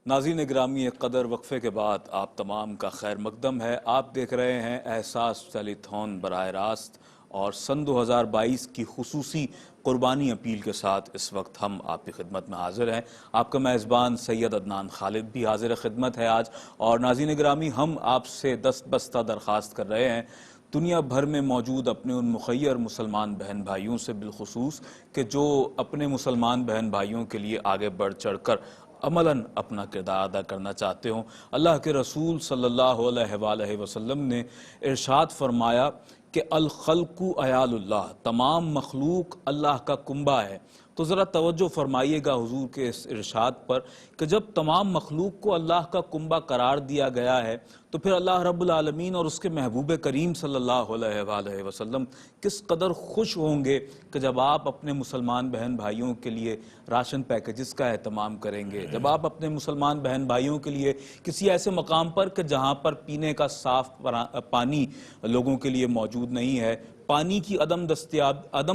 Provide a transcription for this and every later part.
ناظرین گرامی، ایک قدر وقفے کے بعد آپ تمام کا خیر مقدم ہے۔ آپ دیکھ رہے ہیں احساس ٹیلی تھون براہ راست، اور سن 2022 کی خصوصی قربانی اپیل کے ساتھ اس وقت ہم آپ کی خدمت میں حاضر ہیں۔ آپ کا میزبان سید عدنان خالد بھی حاضر خدمت ہے آج۔ اور ناظرین گرامی، ہم آپ سے دست بستہ درخواست کر رہے ہیں دنیا بھر میں موجود اپنے ان مخیر مسلمان بہن بھائیوں سے بالخصوص کہ جو اپنے مسلمان بہن بھائیوں کے لیے آگے بڑھ چڑھ کر عملاً اپنا کردار ادا کرنا چاہتے ہوں۔ اللہ کے رسول صلی اللہ علیہ وآلہ وسلم نے ارشاد فرمایا کہ الخلق عیال اللہ، تمام مخلوق اللہ کا کنبہ ہے۔ تو ذرا توجہ فرمائیے گا حضور کے اس ارشاد پر کہ جب تمام مخلوق کو اللہ کا کنبہ قرار دیا گیا ہے تو پھر اللہ رب العالمین اور اس کے محبوب کریم صلی اللہ علیہ وآلہ وسلم کس قدر خوش ہوں گے کہ جب آپ اپنے مسلمان بہن بھائیوں کے لیے راشن پیکیجز کا اہتمام کریں گے، جب آپ اپنے مسلمان بہن بھائیوں کے لیے کسی ایسے مقام پر کہ جہاں پر پینے کا صاف پانی لوگوں کے لیے موجود نہیں ہے، پانی کی عدم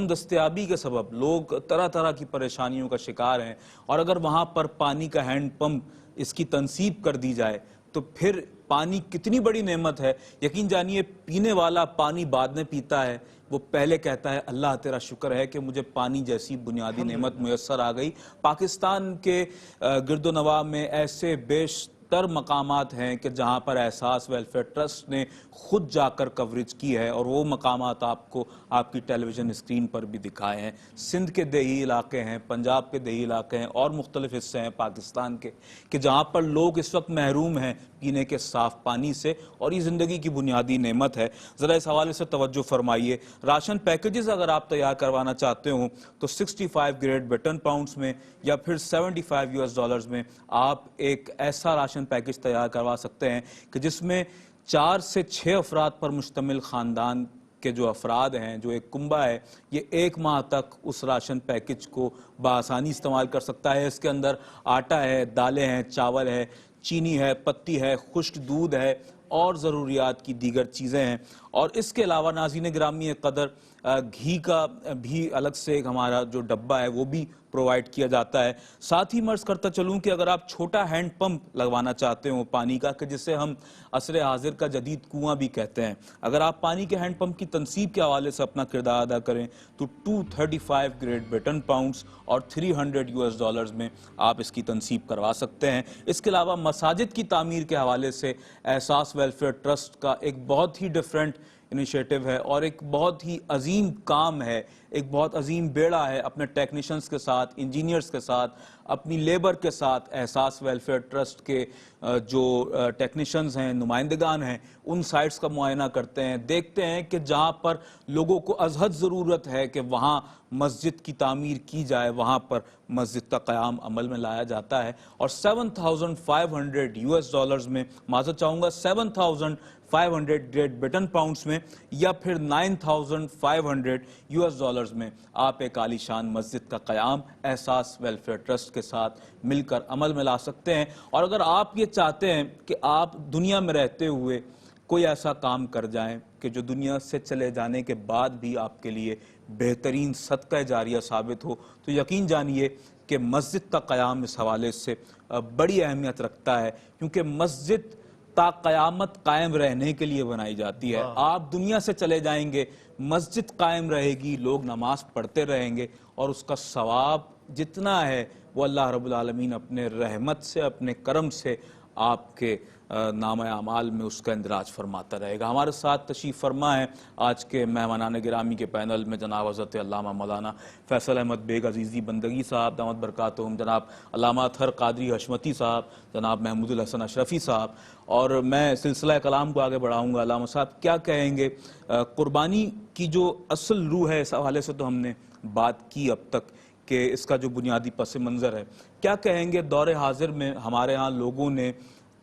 دستیابی کے سبب لوگ طرح طرح کی پریشانیوں کا شکار ہیں، اور اگر وہاں پر پانی کا ہینڈ پمپ اس کی تنصیب کر دی جائے تو پھر پانی کتنی بڑی نعمت ہے۔ یقین جانیے، پینے والا پانی بعد میں پیتا ہے، وہ پہلے کہتا ہے اللہ تیرا شکر ہے کہ مجھے پانی جیسی بنیادی نعمت میسر آ گئی۔ پاکستان کے گرد و نواح میں ایسے بیشتر مقامات ہیں کہ جہاں پر احساس ویلفیئر ٹرسٹ نے خود جا کر کوریج کی ہے، اور وہ مقامات آپ کو آپ کی ٹیلی ویژن اسکرین پر بھی دکھائے ہیں۔ سندھ کے دیہی علاقے ہیں، پنجاب کے دیہی علاقے ہیں، اور مختلف حصے ہیں پاکستان کے کہ جہاں پر لوگ اس وقت محروم ہیں پینے کے صاف پانی سے، اور یہ زندگی کی بنیادی نعمت ہے۔ ذرا اس حوالے سے توجہ فرمائیے، راشن پیکیجز اگر آپ تیار کروانا چاہتے ہوں تو 65 گریڈ بٹن پاؤنڈز میں یا پھر $75 میں آپ ایک ایسا راشن پیکیج تیار کروا سکتے ہیں کہ جس میں 4 سے 6 افراد پر مشتمل خاندان کے جو افراد ہیں، جو ایک کنبہ ہے، یہ 1 ماہ تک اس راشن پیکیج کو بآسانی استعمال کر سکتا ہے۔ اس کے اندر آٹا ہے، دالیں ہیں، چاول ہے، چینی ہے، پتی ہے، خشک دودھ ہے، اور ضروریات کی دیگر چیزیں ہیں۔ اور اس کے علاوہ ناظرین گرامی، ایک قدر گھی کا بھی الگ سے ہمارا جو ڈبہ ہے وہ بھی پرووائڈ کیا جاتا ہے۔ ساتھ ہی میں عرض کرتا چلوں کہ اگر آپ چھوٹا ہینڈ پمپ لگوانا چاہتے ہوں پانی کا، کہ جسے ہم عصر حاضر کا جدید کنواں بھی کہتے ہیں، اگر آپ پانی کے ہینڈ پمپ کی تنصیب کے حوالے سے اپنا کردار ادا کریں تو 235 گریڈ بٹن پاؤنڈز اور $300 میں آپ اس کی تنصیب کروا سکتے ہیں۔ اس کے علاوہ مساجد کی تعمیر کے حوالے سے احساس ویلفیئر ٹرسٹ کا ایک بہت ہی ڈیفرنٹ انیشیٹو ہے، اور ایک بہت ہی عظیم کام ہے، ایک بہت عظیم بیڑا ہے۔ اپنے ٹیکنیشنز کے ساتھ، انجینئرز کے ساتھ، اپنی لیبر کے ساتھ احساس ویلفیئر ٹرسٹ کے جو ٹیکنیشنز ہیں، نمائندگان ہیں، ان سائٹس کا معائنہ کرتے ہیں، دیکھتے ہیں کہ جہاں پر لوگوں کو ازحد ضرورت ہے کہ وہاں مسجد کی تعمیر کی جائے، وہاں پر مسجد کا قیام عمل میں لایا جاتا ہے۔ اور $7,500 میں، معذرت چاہوں گا، 7,500 گریڈ بٹن پاؤنڈز میں یا پھر $9,500 میں آپ ایک عالی شان مسجد کا قیام احساس ویلفیئر ٹرسٹ کے ساتھ مل کر عمل میں لا سکتے ہیں۔ اور اگر آپ یہ چاہتے ہیں کہ آپ دنیا میں رہتے ہوئے کوئی ایسا کام کر جائیں کہ جو دنیا سے چلے جانے کے بعد بھی آپ کے لیے بہترین صدقہ جاریہ ثابت ہو، تو یقین جانیے کہ مسجد کا قیام اس حوالے سے بڑی اہمیت رکھتا ہے، کیونکہ مسجد تا قیامت قائم رہنے کے لیے بنائی جاتی ہے۔ آپ دنیا سے چلے جائیں گے، مسجد قائم رہے گی، لوگ نماز پڑھتے رہیں گے، اور اس کا ثواب جتنا ہے وہ اللہ رب العالمین اپنے رحمت سے، اپنے کرم سے آپ کے نام اعمال میں اس کا اندراج فرماتا رہے گا۔ ہمارے ساتھ تشریف فرما ہے آج کے مہمانان گرامی کے پینل میں جناب حضرت علامہ مولانا فیصل احمد بیگ عزیزی بندگی صاحب دامت برکاتہم، جناب علامہ اطہر قادری حشمتی صاحب، جناب محمود الحسن اشرفی صاحب، اور میں سلسلہ کلام کو آگے بڑھاؤں گا۔ علامہ صاحب کیا کہیں گے؟ قربانی کی جو اصل روح ہے، اس حوالے سے تو ہم نے بات کی اب تک کہ اس کا جو بنیادی پس منظر ہے، کیا کہیں گے دور حاضر میں ہمارے ہاں لوگوں نے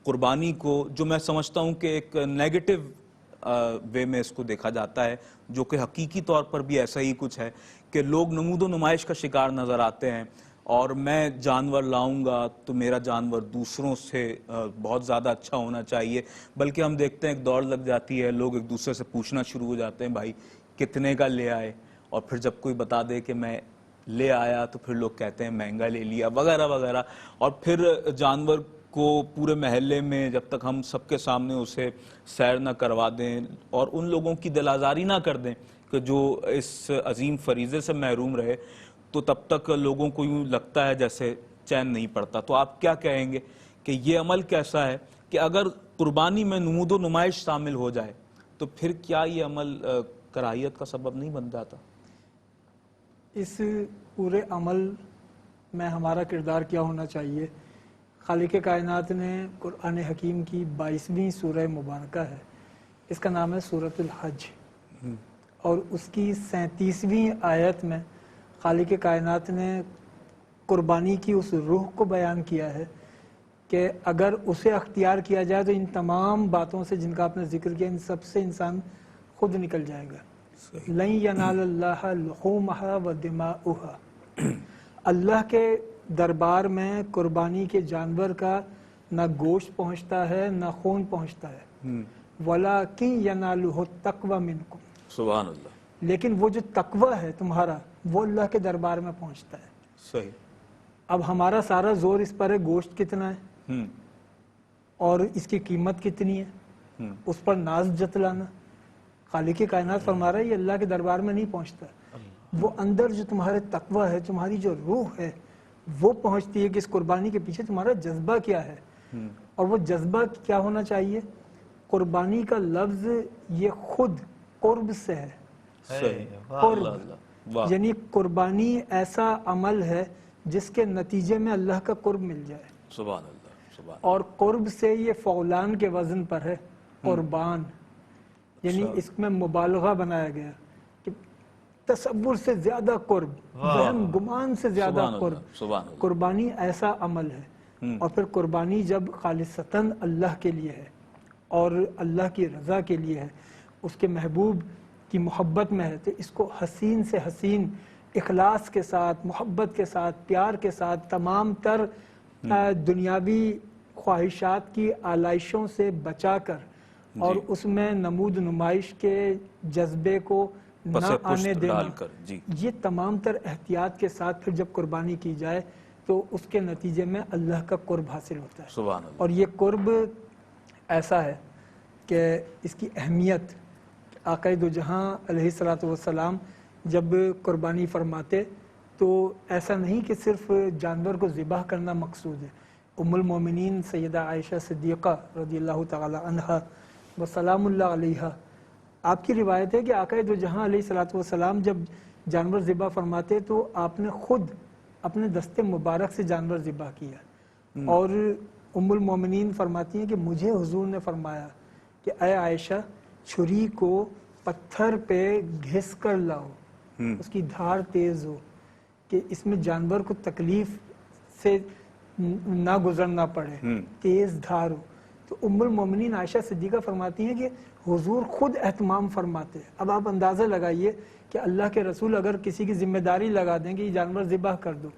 قربانی کو، جو میں سمجھتا ہوں کہ ایک نیگیٹو وے میں اس کو دیکھا جاتا ہے، جو کہ حقیقی طور پر بھی ایسا ہی کچھ ہے کہ لوگ نمود و نمائش کا شکار نظر آتے ہیں، اور میں جانور لاؤں گا تو میرا جانور دوسروں سے بہت زیادہ اچھا ہونا چاہیے، بلکہ ہم دیکھتے ہیں ایک دوڑ لگ جاتی ہے، لوگ ایک دوسرے سے پوچھنا شروع ہو جاتے ہیں بھائی کتنے کا لے آئے، اور پھر جب کوئی بتا دے کہ میں لے آیا تو پھر لوگ کہتے ہیں مہنگا لے لیا، وغیرہ وغیرہ، اور پھر جانور کو پورے محلے میں جب تک ہم سب کے سامنے اسے سیر نہ کروا دیں اور ان لوگوں کی دل آزاری نہ کر دیں کہ جو اس عظیم فریضے سے محروم رہے، تو تب تک لوگوں کو یوں لگتا ہے جیسے چین نہیں پڑتا. تو آپ کیا کہیں گے کہ یہ عمل کیسا ہے کہ اگر قربانی میں نمود و نمائش شامل ہو جائے تو پھر کیا یہ عمل کراہیت کا سبب نہیں بن جاتا؟ اس پورے عمل میں ہمارا کردار کیا ہونا چاہیے؟ خالق کائنات نے قرآن حکیم کی 22ویں سورہ مبارکہ ہے، اس کا نام ہے سورۃ الحج، اور اس کی 37ویں آیت میں خالق کائنات نے قربانی کی اس روح کو بیان کیا ہے کہ اگر اسے اختیار کیا جائے تو ان تمام باتوں سے جن کا آپ نے ذکر کیا، ان سب سے انسان خود نکل جائے گا. لن ینال اللہ لحومہا ودماؤہا، اللہ کے دربار میں قربانی کے جانور کا نہ گوشت پہنچتا ہے نہ خون پہنچتا ہے. وَلَٰكِن يَنَالُهُ التَّقْوَىٰ مِنْكُمْ، سبحان اللہ. لیکن وہ جو تقوی ہے تمہارا وہ اللہ کے دربار میں پہنچتا ہے. صحیح. اب ہمارا سارا زور اس پر ہے گوشت کتنا ہے اور اس کی قیمت کتنی ہے، اس پر ناز جتلانا. خالق کائنات فرما رہا ہے یہ اللہ کے دربار میں نہیں پہنچتا. وہ اندر جو تمہارے تقوی ہے، تمہاری جو روح ہے، وہ پہنچتی ہے کہ اس قربانی کے پیچھے تمہارا جذبہ کیا ہے. اور وہ جذبہ کیا ہونا چاہیے؟ قربانی کا لفظ یہ خود قرب سے ہے. قرب یعنی قربانی ایسا عمل ہے جس کے نتیجے میں اللہ کا قرب مل جائے. سبحان اللہ. سبحان. اور قرب سے یہ فعلان کے وزن پر ہے، قربان، یعنی اس میں مبالغہ بنایا گیا کہ تصور سے زیادہ قرب، وہم گمان سے زیادہ قرب. قربانی ایسا عمل ہے. اور پھر قربانی جب خالصتاً اللہ کے لیے ہے اور اللہ کی رضا کے لیے ہے، اس کے محبوب کی محبت میں ہے، تو اس کو حسین سے حسین اخلاص کے ساتھ، محبت کے ساتھ، پیار کے ساتھ، تمام تر دنیاوی خواہشات کی آلائشوں سے بچا کر اور اس میں نمود نمائش کے جذبے کو نہ آنے دینا، یہ تمام تر احتیاط کے ساتھ پھر جب قربانی کی جائے تو اس کے نتیجے میں اللہ کا قرب حاصل ہوتا ہے. سبحان اللہ. اور یہ قرب ایسا ہے کہ اس کی اہمیت، آقا دو جہاں علیہ الصلوۃ والسلام جب قربانی فرماتے تو ایسا نہیں کہ صرف جانور کو ذبح کرنا مقصود ہے. ام المومنین سیدہ عائشہ صدیقہ رضی اللہ تعالی عنہا وسلام اللہ علیہا، آپ کی روایت ہے کہ آقا دو جہاں علیہ الصلوۃ والسلام جب جانور ذبح فرماتے تو آپ نے خود اپنے دست مبارک سے جانور ذبح کیا. اور ام المومنین فرماتی ہیں کہ مجھے حضور نے فرمایا کہ اے عائشہ، چھری کو پتھر پہ گھس کر لاؤ، اس کی دھار تیز ہو کہ اس میں جانور کو تکلیف سے نہ گزرنا پڑے، تیز دھار ہو. تو ام المومنین عائشہ صدیقہ فرماتی ہیں کہ حضور خود اہتمام فرماتے. اب آپ اندازہ لگائیے کہ اللہ کے رسول اگر کسی کی ذمہ داری لگا دیں کہ یہ جانور ذبح کر دو،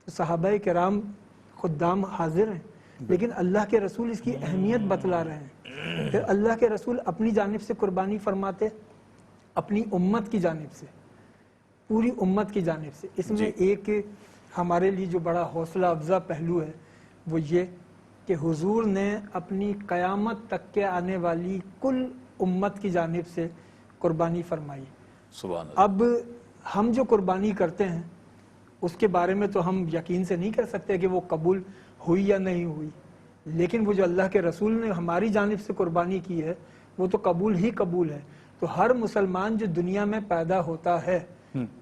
تو صحابہ کرام خدام حاضر ہیں، لیکن اللہ کے رسول اس کی اہمیت بتلا رہے ہیں. پھر اللہ کے رسول اپنی جانب سے قربانی فرماتے، اپنی امت کی جانب سے، پوری امت کی جانب سے. اس میں ایک ہمارے لیے جو بڑا حوصلہ افزا پہلو ہے وہ یہ کہ حضور نے اپنی قیامت تک کے آنے والی کل امت کی جانب سے قربانی فرمائی. سبحان اللہ. اب ہم جو قربانی کرتے ہیں اس کے بارے میں تو ہم یقین سے نہیں کہہ سکتے کہ وہ قبول ہوئی یا نہیں ہوئی، لیکن وہ جو اللہ کے رسول نے ہماری جانب سے قربانی کی ہے وہ تو قبول ہی قبول ہے. تو ہر مسلمان جو دنیا میں پیدا ہوتا ہے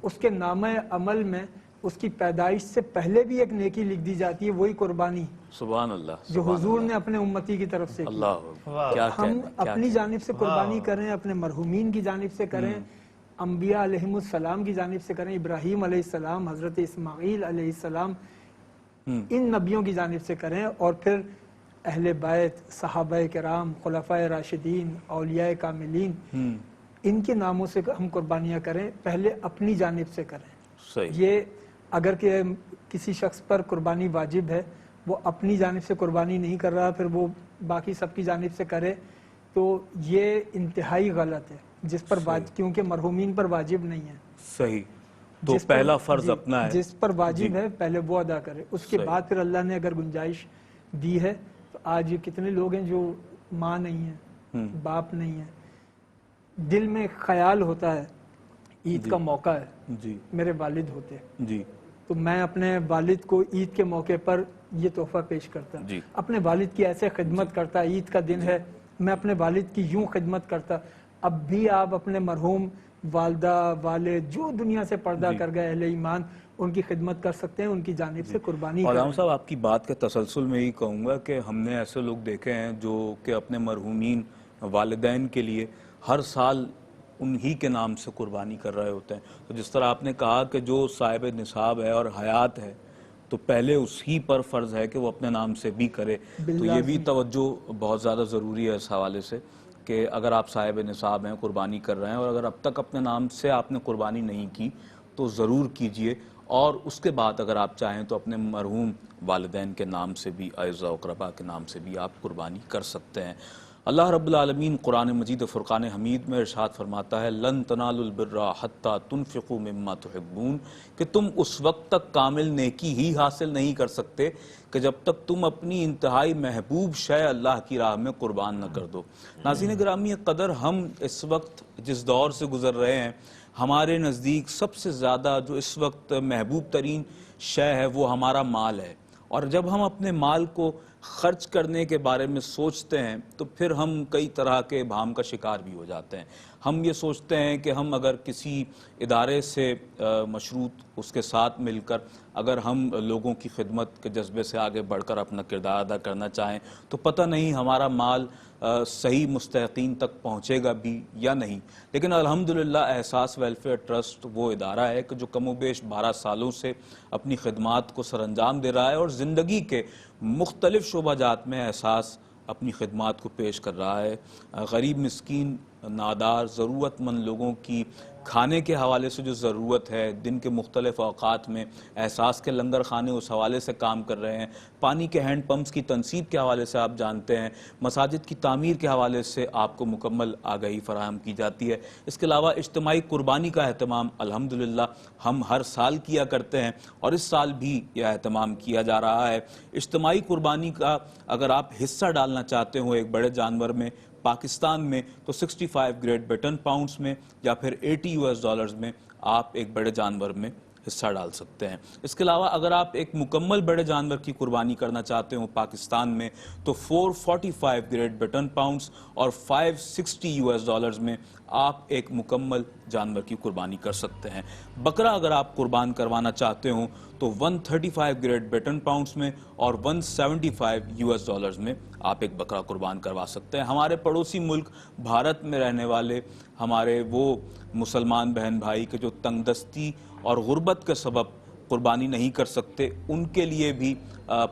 اس کے نامہ عمل میں اس کی پیدائش سے پہلے بھی ایک نیکی لکھ دی جاتی ہے، وہی قربانی. سبحان اللہ. جو حضور نے اپنے امتی کی طرف سے کی. ہم اپنی جانب سے قربانی کریں، اپنے مرحومین کی جانب سے کریں، انبیاء علیہم السلام کی جانب سے کریں، ابراہیم علیہ السلام، حضرت اسماعیل علیہ السلام، ان نبیوں کی جانب سے کریں، اور پھر اہل بیت، صحابہ کرام، خلفائے راشدین، اولیاء کاملین، ان کے ناموں سے ہم قربانیاں کریں. پہلے اپنی جانب سے کریں. یہ اگر کہ کسی شخص پر قربانی واجب ہے، وہ اپنی جانب سے قربانی نہیں کر رہا، پھر وہ باقی سب کی جانب سے کرے، تو یہ انتہائی غلط ہے. جس پر کیونکہ مرحومین پر واجب نہیں ہے. صحیح. تو پہلا فرض اپنا ہے، جس پر واجب ہے پہلے وہ ادا کرے. اس کے بعد پھر اللہ نے اگر گنجائش دی ہے. تو آج کتنے لوگ ہیں جو ماں نہیں ہیں, باپ نہیں ہیں, دل میں خیال ہوتا ہے عید کا موقع ہے جی میرے والد ہوتے, جی تو میں اپنے والد کو عید کے موقع پر یہ تحفہ پیش کرتا, جی اپنے والد کی ایسے خدمت کرتا. عید کا دن ہے, میں اپنے والد کی یوں خدمت کرتا. اب بھی آپ اپنے مرحوم والدہ والد جو دنیا سے پردہ جی. کر گئے اہل ایمان, ان کی خدمت کر سکتے ہیں, ان کی جانب سے قربانی علامہ کریں. صاحب آپ کی بات کے تسلسل میں ہی کہوں گا کہ ہم نے ایسے لوگ دیکھے ہیں جو کہ اپنے مرحومین والدین کے لیے ہر سال انہی کے نام سے قربانی کر رہے ہوتے ہیں. تو جس طرح آپ نے کہا کہ جو صاحب نصاب ہے اور حیات ہے تو پہلے اسی پر فرض ہے کہ وہ اپنے نام سے بھی کرے. تو یہ بھی توجہ بہت زیادہ ضروری ہے اس حوالے سے کہ اگر آپ صاحب نصاب ہیں, قربانی کر رہے ہیں, اور اگر اب تک اپنے نام سے آپ نے قربانی نہیں کی تو ضرور کیجئے, اور اس کے بعد اگر آپ چاہیں تو اپنے مرحوم والدین کے نام سے بھی, اعزاء و اقرباء کے نام سے بھی آپ قربانی کر سکتے ہیں. اللہ رب العالمین قرآن مجید و فرقان حمید میں ارشاد فرماتا ہے لن تنالوا البر حتی تنفقوا مما تحبون, کہ تم اس وقت تک کامل نیکی ہی حاصل نہیں کر سکتے کہ جب تک تم اپنی انتہائی محبوب شے اللہ کی راہ میں قربان نہ کر دو. ناظرین گرامی قدر, ہم اس وقت جس دور سے گزر رہے ہیں, ہمارے نزدیک سب سے زیادہ جو اس وقت محبوب ترین شے ہے وہ ہمارا مال ہے. اور جب ہم اپنے مال کو خرچ کرنے کے بارے میں سوچتے ہیں تو پھر ہم کئی طرح کے ابہام کا شکار بھی ہو جاتے ہیں. ہم یہ سوچتے ہیں کہ ہم اگر کسی ادارے سے مشروط اس کے ساتھ مل کر اگر ہم لوگوں کی خدمت کے جذبے سے آگے بڑھ کر اپنا کردار ادا کرنا چاہیں تو پتہ نہیں ہمارا مال صحیح مستحقین تک پہنچے گا بھی یا نہیں. لیکن الحمدللہ احساس ویلفیئر ٹرسٹ وہ ادارہ ہے کہ جو کم و بیش 12 سالوں سے اپنی خدمات کو سر انجام دے رہا ہے, اور زندگی کے مختلف شعبہ جات میں احساس اپنی خدمات کو پیش کر رہا ہے. غریب, مسکین, نادار, ضرورت مند لوگوں کی کھانے کے حوالے سے جو ضرورت ہے, دن کے مختلف اوقات میں احساس کے لنگر خانے اس حوالے سے کام کر رہے ہیں, پانی کے ہینڈ پمپس کی تنصیب کے حوالے سے آپ جانتے ہیں, مساجد کی تعمیر کے حوالے سے آپ کو مکمل آگاہی فراہم کی جاتی ہے. اس کے علاوہ اجتماعی قربانی کا اہتمام الحمدللہ ہم ہر سال کیا کرتے ہیں, اور اس سال بھی یہ اہتمام کیا جا رہا ہے. اجتماعی قربانی کا اگر آپ حصہ ڈالنا چاہتے ہو ایک بڑے جانور میں پاکستان میں تو 65 گریٹ بریٹن پاؤنڈز میں یا پھر $80 میں آپ ایک بڑے جانور میں حصہ ڈال سکتے ہیں. اس کے علاوہ اگر آپ ایک مکمل بڑے جانور کی قربانی کرنا چاہتے ہو پاکستان میں تو 445 گریٹ بریٹن پاؤنڈز اور $560 میں آپ ایک مکمل جانور کی قربانی کر سکتے ہیں. بکرا اگر آپ قربان کروانا چاہتے ہوں تو 135 گریٹ بریٹن پاؤنڈز میں اور $175 میں آپ ایک بکرا قربان کروا سکتے ہیں. ہمارے پڑوسی ملک بھارت میں رہنے والے ہمارے وہ مسلمان بہن بھائی کے جو تنگ دستی اور غربت کے سبب قربانی نہیں کر سکتے, ان کے لیے بھی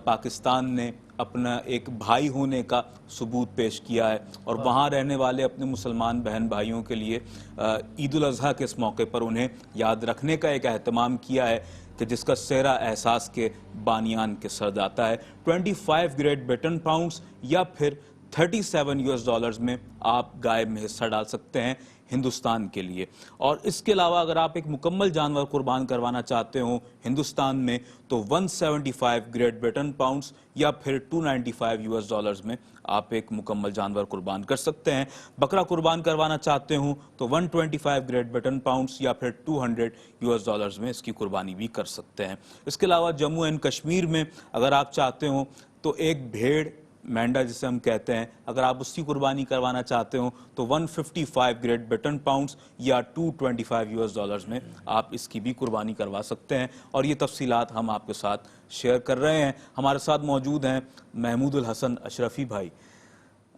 پاکستان نے اپنا ایک بھائی ہونے کا ثبوت پیش کیا ہے, اور وہاں رہنے والے اپنے مسلمان بہن بھائیوں کے لیے عید الاضحیٰ کے اس موقع پر انہیں یاد رکھنے کا ایک اہتمام کیا ہے کہ جس کا سہرا احساس کے بانیان کے سر جاتا ہے. 25 گریٹ بریٹن پاؤنڈز یا پھر $37 میں آپ گائے میں حصہ ڈال سکتے ہیں ہندوستان کے لیے. اور اس کے علاوہ اگر آپ ایک مکمل جانور قربان کروانا چاہتے ہوں ہندوستان میں تو 175 گریٹ بریٹن پاؤنڈز یا پھر $295 میں آپ ایک مکمل جانور قربان کر سکتے ہیں. بکرا قربان کروانا چاہتے ہوں تو 125 گریٹ بریٹن پاؤنڈز یا پھر $200 میں اس کی قربانی بھی کر سکتے ہیں. اس کے علاوہ جموں اینڈ کشمیر میں اگر آپ چاہتے ہوں تو ایک بھیڑ مینڈا جسے ہم کہتے ہیں اگر آپ اس کی قربانی کروانا چاہتے ہوں تو 155 گریٹ بریٹن پاؤنڈز یا $225 میں آپ اس کی بھی قربانی کروا سکتے ہیں. اور یہ تفصیلات ہم آپ کے ساتھ شیئر کر رہے ہیں. ہمارے ساتھ موجود ہیں محمود الحسن اشرفی بھائی,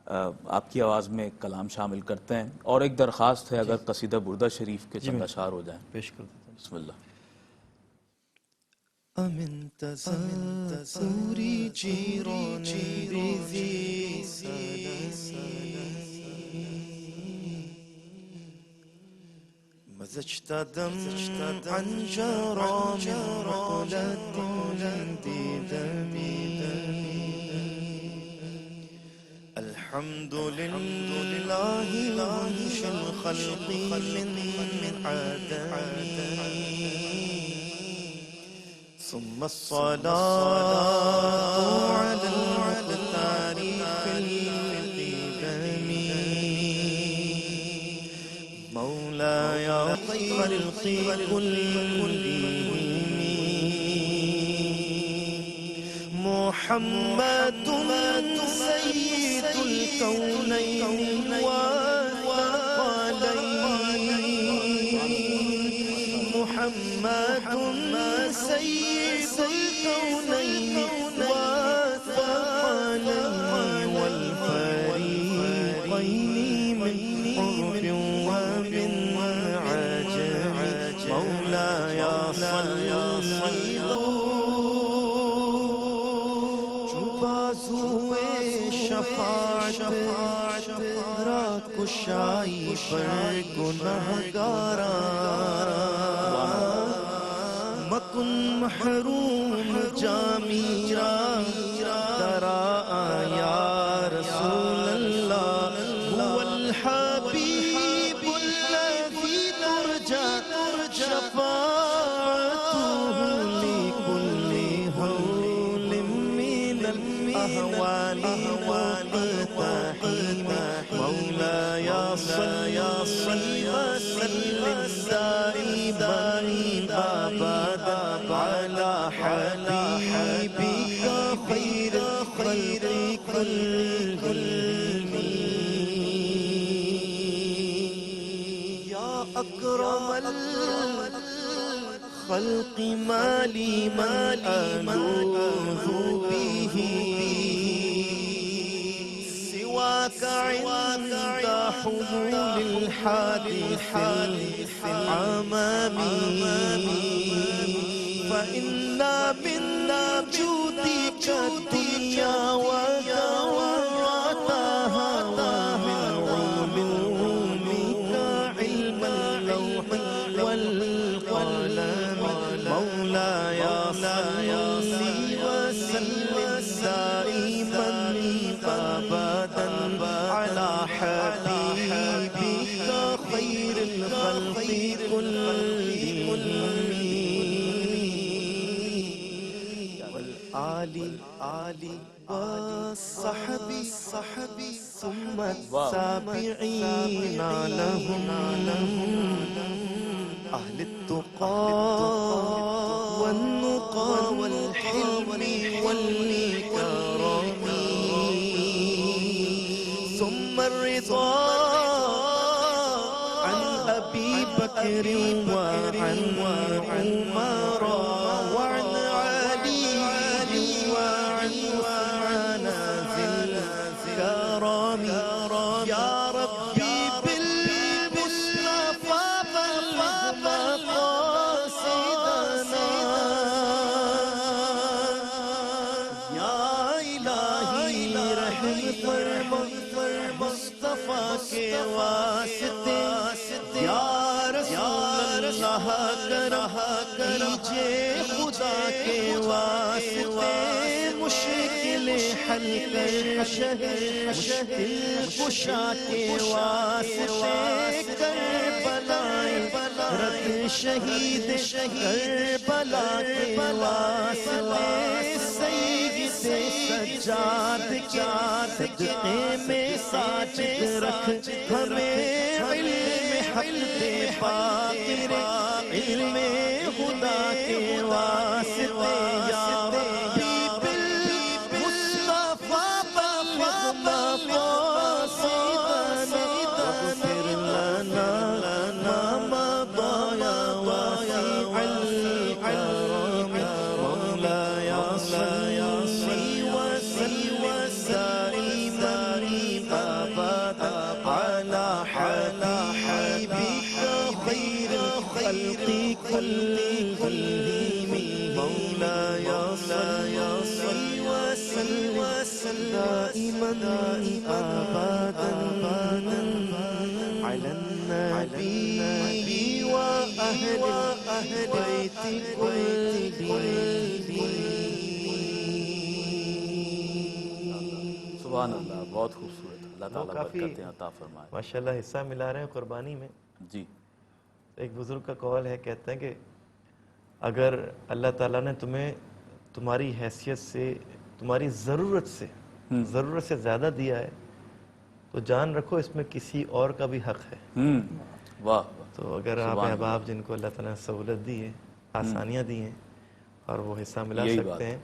آپ کی آواز میں ایک کلام شامل کرتے ہیں, اور ایک درخواست ہے اگر قصیدہ بردہ شریف کے چند اشعار ہو جائیں. پیش کر دیتا ہوں. بسم اللہ. امن تزوری جیران ریزی مزجت دمعا جرى من رقلة دمي الحمد لله منشئ الخلق من عدمي ثم الصلاة على محمد سيد الكونين والثقلين محمد سيد الكونين والثقلين والفريقين من عرب ومن عجم مولاي صل شفاعت را کشائی پر گناہگاراں مکن محروم جامیرا درا یا رسول اللہ هو الحبیب الذی ترجى شفاعته لكل هول من الأهوال والمقتحم مولاي صل وسلم دائما أبدا على حبيبك خير كلهم يا أكرم الخلق مالي ألوذ به سواك عند حمول الحادث العمامي فإن من جودك الدنيا وذرتها ومن علومك علم اللوح والقلم مولاي صل وسلم دائما أبدا على حبيبك خير الخلق كلهم والآل والصحب ثم التابعين لهم أهل التقى والنقى والحلم والكرم ثم الرضا عن أبي بكر وعن عمر وعن علي وعن ذي الكرم يا ربي بالمصطفى بلغ مقاصدنا يا إلهي رحم فرما مصطفیٰ کے واسطے یا رسول اللہ کیجئے خدا کے واسطے مشکل حل مشکل کشا کے واسطے کربلائے رد شہید کربلا کے واسطے سید سجاد کیا صدقے میں ساجد رکھ ہمیں علم حق دے باقر علم خدا کے واسطے یا ربی بالمصطفیٰ بلغ مقاصدنا واغفر لنا ما مضى يا واسع الكرم مولاي صل وسلم أبدا على حبيبك خير الخلق كلهم مولاي صل وسلم دائما أبدا على النبي وأهل بيت سبحان اللہ، بہت خوبصورت، اللہ تعالیٰ برکتیں عطا فرمائے۔ ماشاءاللہ حصہ ملا رہے ہیں قربانی میں۔ جی ایک بزرگ کا قول ہے، کہتے ہیں کہ اگر اللہ تعالیٰ نے تمہیں تمہاری حیثیت سے، تمہاری ضرورت سے زیادہ دیا ہے تو جان رکھو اس میں کسی اور کا بھی حق ہے۔ واہ واہ، تو اگر آپ احباب جن کو اللہ تعالیٰ نے سہولت دی ہے، آسانیاں دی ہیں اور وہ حصہ ملا سکتے ہیں،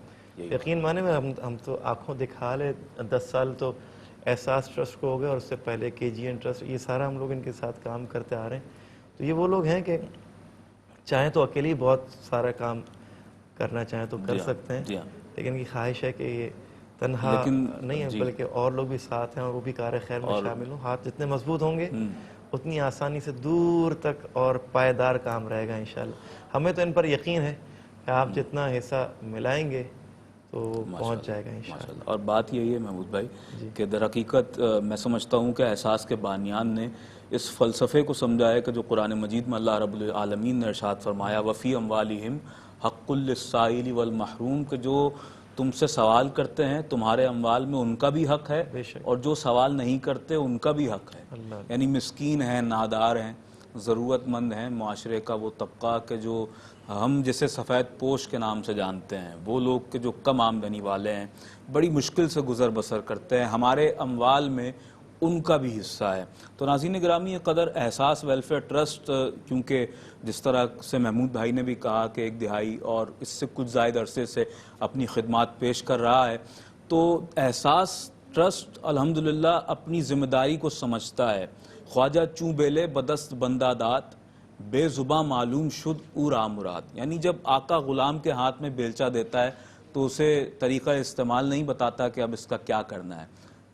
یقین مانے میں ہم تو آنکھوں دکھا لے 10 سال تو احساس ٹرسٹ کو ہو گئے، اور اس سے پہلے KGN ٹرسٹ، یہ سارا ہم لوگ ان کے ساتھ کام کرتے آ رہے ہیں۔ تو یہ وہ لوگ ہیں کہ چاہیں تو اکیلے ہی بہت سارا کام کرنا چاہیں تو کر سکتے ہیں، لیکن کی خواہش ہے کہ یہ تنہا نہیں ہے بلکہ اور لوگ بھی ساتھ ہیں اور وہ بھی کار خیر میں شامل ہوں۔ ہاتھ جتنے مضبوط ہوں گے اتنی آسانی سے دور تک اور پائیدار کام رہے گا انشاءاللہ۔ ہمیں تو ان پر یقین ہے کہ آپ جتنا حصہ ملائیں گے تو پہنچ جائے گا انشاءاللہ۔ اور بات یہی ہے محمود بھائی کہ در حقیقت میں سمجھتا ہوں کہ احساس کے بانیان نے اس فلسفے کو سمجھا ہے کہ جو قرآن مجید میں اللہ رب العالمین نے ارشاد فرمایا وفی اموالہم حق للسائل والمحروم، کہ جو تم سے سوال کرتے ہیں تمہارے اموال میں ان کا بھی حق ہے اور جو سوال نہیں کرتے ان کا بھی حق ہے، یعنی مسکین ہیں، نادار ہیں، ضرورت مند ہیں، معاشرے کا وہ طبقہ کہ جو ہم جسے سفید پوش کے نام سے جانتے ہیں، وہ لوگ کہ جو کم آمدنی والے ہیں، بڑی مشکل سے گزر بسر کرتے ہیں، ہمارے اموال میں ان کا بھی حصہ ہے۔ تو ناظرین گرامی قدر احساس ویلفیئر ٹرسٹ کیونکہ جس طرح سے محمود بھائی نے بھی کہا کہ 1 دہائی اور اس سے کچھ زائد عرصے سے اپنی خدمات پیش کر رہا ہے، تو احساس ٹرسٹ الحمدللہ اپنی ذمہ داری کو سمجھتا ہے۔ خواجہ چوں بیلے بدست بندہ دات، بے زباں معلوم شد او را مراد، یعنی جب آقا غلام کے ہاتھ میں بیلچہ دیتا ہے تو اسے طریقہ استعمال نہیں بتاتا کہ اب اس کا کیا کرنا ہے،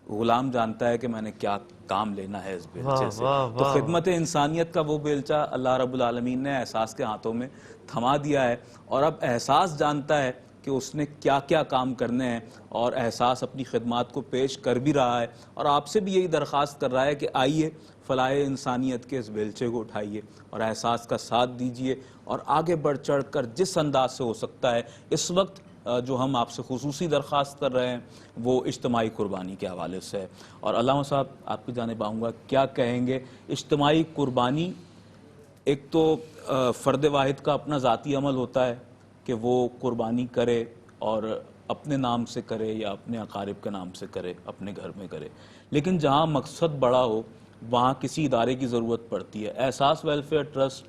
غلام جانتا ہے کہ میں نے کیا کام لینا ہے اس بیلچے سے۔ تو خدمت انسانیت کا وہ بیلچہ اللہ رب العالمین نے احساس کے ہاتھوں میں تھما دیا ہے، اور اب احساس جانتا ہے کہ اس نے کیا کیا کام کرنے ہیں، اور احساس اپنی خدمات کو پیش کر بھی رہا ہے، اور آپ سے بھی یہی درخواست کر رہا ہے کہ آئیے فلاح انسانیت کے اس بیلچے کو اٹھائیے اور احساس کا ساتھ دیجئے، اور آگے بڑھ چڑھ کر جس انداز سے ہو سکتا ہے اس وقت جو ہم آپ سے خصوصی درخواست کر رہے ہیں وہ اجتماعی قربانی کے حوالے سے ہے۔ اور علامہ صاحب آپ کی جانب آؤں گا، کیا کہیں گے اجتماعی قربانی؟ ایک تو فرد واحد کا اپنا ذاتی عمل ہوتا ہے کہ وہ قربانی کرے، اور اپنے نام سے کرے یا اپنے اقارب کے نام سے کرے، اپنے گھر میں کرے، لیکن جہاں مقصد بڑا ہو وہاں کسی ادارے کی ضرورت پڑتی ہے۔ احساس ویلفیئر ٹرسٹ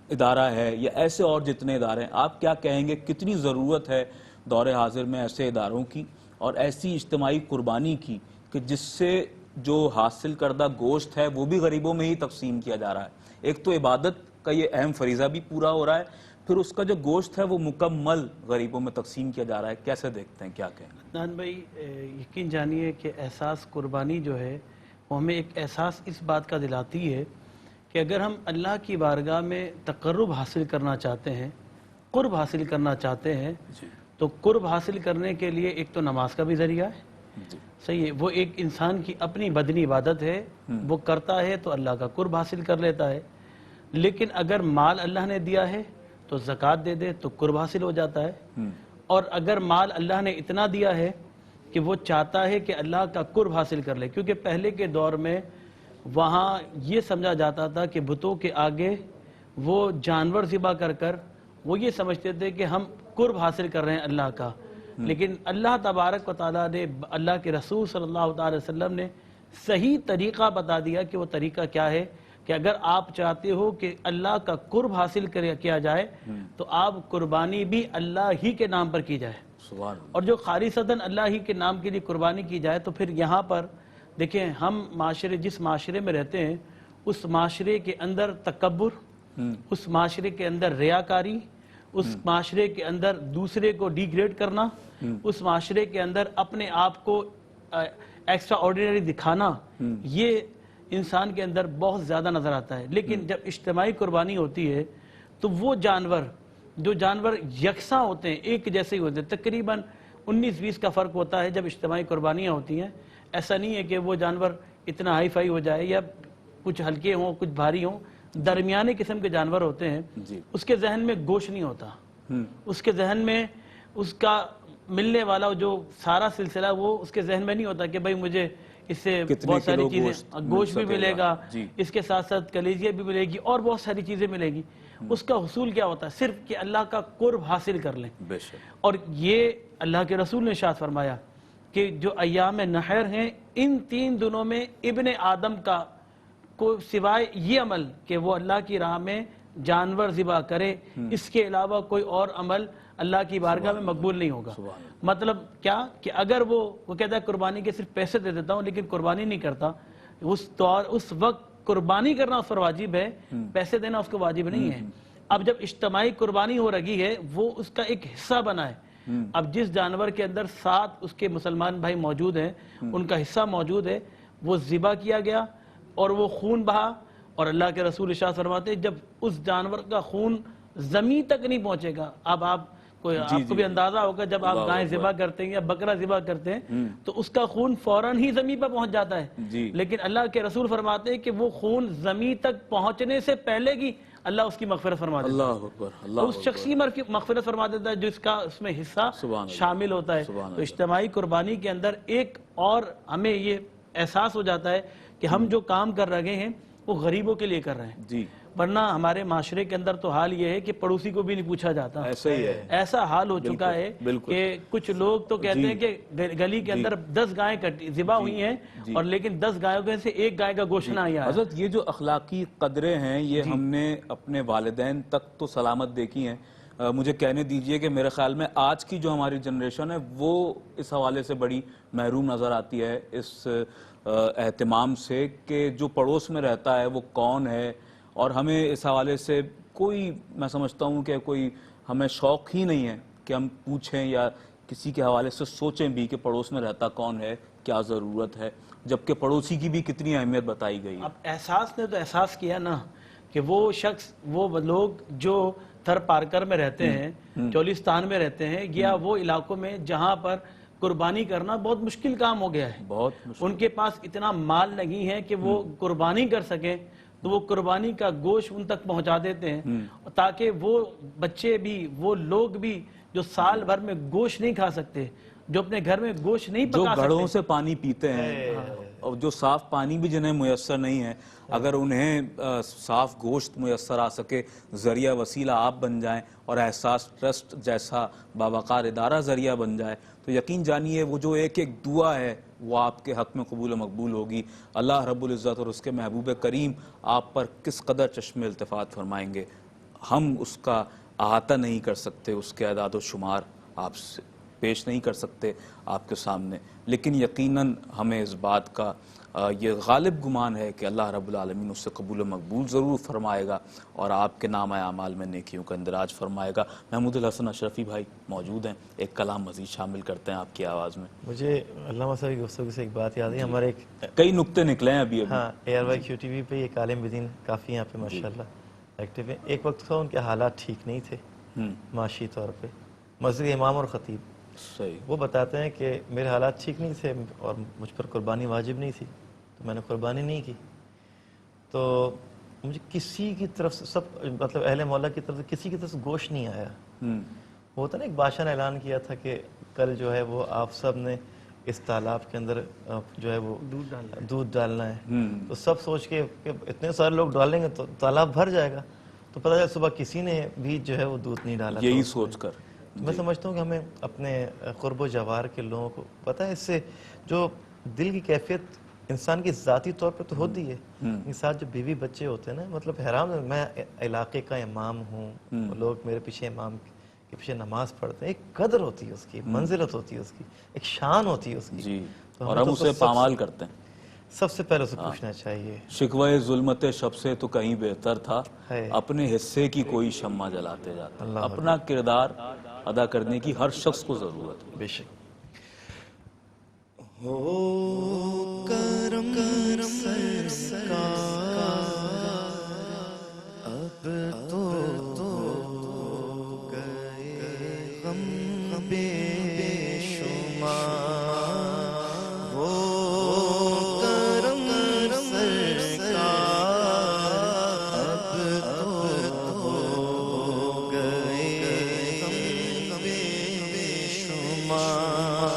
ادارہ ہے یا ایسے اور جتنے ادارے ہیں، آپ کیا کہیں گے کتنی ضرورت ہے دور حاضر میں ایسے اداروں کی اور ایسی اجتماعی قربانی کی کہ جس سے جو حاصل کردہ گوشت ہے وہ بھی غریبوں میں ہی تقسیم کیا جا رہا ہے؟ ایک تو عبادت کا یہ اہم فریضہ بھی پورا ہو رہا ہے، پھر اس کا جو گوشت ہے وہ مکمل غریبوں میں تقسیم کیا جا رہا ہے، کیسے دیکھتے ہیں، کیا کہیں گے؟ عدنان بھائی یقین جانیے کہ احساس قربانی جو ہے وہ ہمیں ایک احساس اس بات کا دلاتی ہے کہ اگر ہم اللہ کی بارگاہ میں تقرب حاصل کرنا چاہتے ہیں، قرب حاصل کرنا چاہتے ہیں، تو قرب حاصل کرنے کے لیے ایک تو نماز کا بھی ذریعہ ہے، صحیح ہے، وہ ایک انسان کی اپنی بدنی عبادت ہے، وہ کرتا ہے تو اللہ کا قرب حاصل کر لیتا ہے۔ لیکن اگر مال اللہ نے دیا ہے تو زکوٰۃ دے دے تو قرب حاصل ہو جاتا ہے، اور اگر مال اللہ نے اتنا دیا ہے کہ وہ چاہتا ہے کہ اللہ کا قرب حاصل کر لے، کیونکہ پہلے کے دور میں وہاں یہ سمجھا جاتا تھا کہ بتوں کے آگے وہ جانور ذبح کر کر وہ یہ سمجھتے تھے کہ ہم قرب حاصل کر رہے ہیں اللہ کا، لیکن اللہ تبارک و تعالیٰ نے، اللہ کے رسول صلی اللہ علیہ وسلم نے صحیح طریقہ بتا دیا کہ وہ طریقہ کیا ہے، کہ اگر آپ چاہتے ہو کہ اللہ کا قرب حاصل کیا جائے تو آپ قربانی بھی اللہ ہی کے نام پر کی جائے، اور جو خالصتاً اللہ ہی کے نام کے لیے قربانی کی جائے۔ تو پھر یہاں پر دیکھیں، ہم جس معاشرے میں رہتے ہیں اس معاشرے کے اندر تکبر، اس معاشرے کے اندر ریاکاری، اس معاشرے کے اندر دوسرے کو ڈی گریڈ کرنا، اس معاشرے کے اندر اپنے آپ کو ایکسٹرا آرڈینری دکھانا، یہ انسان کے اندر بہت زیادہ نظر آتا ہے۔ لیکن جب اجتماعی قربانی ہوتی ہے تو وہ جو جانور یکساں ہوتے ہیں، ایک جیسے ہی ہوتے ہیں، تقریباً 19-20 کا فرق ہوتا ہے جب اجتماعی قربانیاں ہوتی ہیں۔ ایسا نہیں ہے کہ وہ جانور اتنا ہائی فائی ہو جائے یا کچھ ہلکے ہوں کچھ بھاری ہوں، درمیانی قسم کے جانور ہوتے ہیں، اس کے ذہن میں گوشت نہیں ہوتا، اس کے ذہن میں اس کا ملنے والا جو سارا سلسلہ وہ اس کے ذہن میں نہیں ہوتا کہ بھائی مجھے اس سے بہت ساری چیزیں، گوشت بھی ملے گا، اس کے ساتھ ساتھ کلیجے بھی ملے گی اور بہت ساری چیزیں ملے گی۔ اس کا حصول کیا ہوتا ہے؟ صرف کہ اللہ کا قرب حاصل کر لیں۔ اور یہ اللہ کے رسول نے ارشاد فرمایا کہ جو ایام نحر ہیں ان 3 دنوں میں ابن آدم کا کو سوائے یہ عمل کہ وہ اللہ کی راہ میں جانور ذبح کرے، اس کے علاوہ کوئی اور عمل اللہ کی بارگاہ میں مقبول نہیں ہوگا۔ مطلب کیا کہ اگر وہ کہتا ہے قربانی کے صرف پیسے دے دیتا ہوں لیکن قربانی نہیں کرتا، اس وقت قربانی کرنا اس پر واجب ہے، پیسے دینا اس کو واجب نہیں ہے۔ اب جب اجتماعی قربانی ہو رہی ہے، وہ اس کا ایک حصہ بنا ہے۔ اب جس جانور کے اندر 7 اس کے مسلمان بھائی موجود ہیں، ان کا حصہ موجود ہے، وہ ذبح کیا گیا اور وہ خون بہا، اور اللہ کے رسول ارشاد فرماتے ہیں جب اس جانور کا خون زمین تک نہیں پہنچے گا، اب آپ کو بھی اندازہ ہوگا جب آپ گائے ذبح کرتے ہیں یا بکرا ذبح کرتے ہیں تو اس کا خون فوراً ہی زمین پر پہنچ جاتا ہے، لیکن اللہ کے رسول فرماتے ہیں کہ وہ خون زمین تک پہنچنے سے پہلے کی اللہ اس کی مغفرت فرما دیتا ہے، اللہ اکبر، اس شخص کی مغفرت فرما دیتا ہے جس کا اس میں حصہ شامل ہوتا ہے۔ تو اجتماعی قربانی کے اندر ایک اور ہمیں یہ احساس ہو جاتا ہے کہ ہم جو کام کر رہے ہیں وہ غریبوں کے لیے کر رہے ہیں، ورنہ ہمارے معاشرے کے اندر تو حال یہ ہے کہ پڑوسی کو بھی نہیں پوچھا جاتا۔ ایسا حال ہو چکا ہے کہ کچھ لوگ تو کہتے ہیں کہ گلی کے اندر 10 گائیں ذبح ہوئی ہیں اور لیکن 10 گایوں میں سے ایک گائے کا گوشت نہ آیا۔ حضرت یہ جو اخلاقی قدریں ہیں یہ ہم نے اپنے والدین تک تو سلامت دیکھی ہیں، مجھے کہنے دیجئے کہ میرے خیال میں آج کی جو ہماری جنریشن ہے وہ اس حوالے سے بڑی محروم نظر آتی ہے اس اہتمام سے کہ جو پڑوس میں رہتا ہے وہ کون ہے، اور ہمیں اس حوالے سے کوئی، میں سمجھتا ہوں کہ کوئی ہمیں شوق ہی نہیں ہے کہ ہم پوچھیں یا کسی کے حوالے سے سوچیں بھی کہ پڑوس میں رہتا کون ہے، کیا ضرورت ہے، جبکہ پڑوسی کی بھی کتنی اہمیت بتائی گئی ہے۔ اب احساس نے تو احساس کیا نا کہ وہ شخص، وہ لوگ جو تھر پارکر میں رہتے ہیں، چولستان میں رہتے ہیں، یا وہ علاقوں میں جہاں پر قربانی کرنا بہت مشکل کام ہو گیا ہے، بہت ان کے پاس اتنا مال نہیں ہے کہ وہ قربانی کر سکیں، تو وہ قربانی کا گوشت ان تک پہنچا دیتے ہیں تاکہ وہ بچے بھی، وہ لوگ بھی جو سال بھر میں گوشت نہیں کھا سکتے، جو اپنے گھر میں گوشت نہیں پکا سکتے، جو گھڑوں سے پانی پیتے ہیں اور جو صاف پانی بھی جنہیں میسر نہیں ہے، اگر انہیں صاف گوشت میسر آ سکے، ذریعہ وسیلہ آپ بن جائیں اور احساس ٹرسٹ جیسا باوقار ادارہ ذریعہ بن جائے تو یقین جانیے وہ جو ایک دعا ہے وہ آپ کے حق میں قبول و مقبول ہوگی۔ اللہ رب العزت اور اس کے محبوب کریم آپ پر کس قدر چشم التفات فرمائیں گے، ہم اس کا احاطہ نہیں کر سکتے، اس کے اعداد و شمار آپ سے پیش نہیں کر سکتے آپ کے سامنے، لیکن یقیناً ہمیں اس بات کا یہ غالب گمان ہے کہ اللہ رب العالمین اس سے قبول و مقبول ضرور فرمائے گا اور آپ کے نامہ اعمال میں نیکیوں کا اندراج فرمائے گا۔ محمود الحسن اشرفی بھائی موجود ہیں، ایک کلام مزید شامل کرتے ہیں آپ کی آواز میں۔ مجھے علامہ صاحب کی گفتگو سے ایک بات یاد ہے، ہمارے کئی نقطے نکلے ہیں ابھی ہاں ARYQ TV پہ ایک عالم دین کافی یہاں پہ ماشاءاللہ ایکٹیو ہیں۔ ایک وقت تھا ان کے حالات ٹھیک نہیں تھے معاشی طور پہ، مسجد امام اور خطیب، وہ بتاتے ہیں کہ میرے حالات ٹھیک نہیں تھے اور مجھ پر قربانی واجب نہیں تھی تو میں نے قربانی نہیں کی، تو مجھے کسی کی طرف سے، سب مطلب اہل محلہ کی طرف سے کسی کی طرف سے گوشت نہیں آیا۔ وہ ہوتا نا ایک بادشاہ نے اعلان کیا تھا کہ کل جو ہے وہ آپ سب نے اس تالاب کے اندر جو ہے وہ دودھ ڈالنا ہے، تو سب سوچ کے کہ اتنے سارے لوگ ڈالیں گے تو تالاب بھر جائے گا، تو پتہ چلا صبح کسی نے بھی جو ہے وہ دودھ نہیں ڈالا۔ یہی سوچ کر میں سمجھتا ہوں کہ ہمیں اپنے قرب و جوار کے لوگوں کو پتہ ہے، اس سے جو دل کی کیفیت انسان کی ذاتی طور پہ تو ہوتی ہے، ان ساتھ جو بیوی بچے ہوتے ہیں نا، مطلب حیران ہے، میں علاقے کا امام ہوں، لوگ میرے پیچھے امام کے پیچھے نماز پڑھتے ہیں، ایک قدر ہوتی ہے اس کی، منزلت ہوتی ہے اس کی، ایک شان ہوتی ہے اس کی، اور ہم اسے پامال کرتے ہیں۔ سب سے پہلے اسے پوچھنا چاہیے، شکوہ ظلمت شب سے تو کہیں بہتر تھا، اپنے حصے کی کوئی شمع جلاتے جاتا۔ اپنا کردار ادا کرنے کی ہر شخص کو ضرورت ہے۔ بے شک ہو کرم سرکار، اب تو گئے غم بے شمار، ہو کرم سرکار، اب تو گئے غم بے شمار،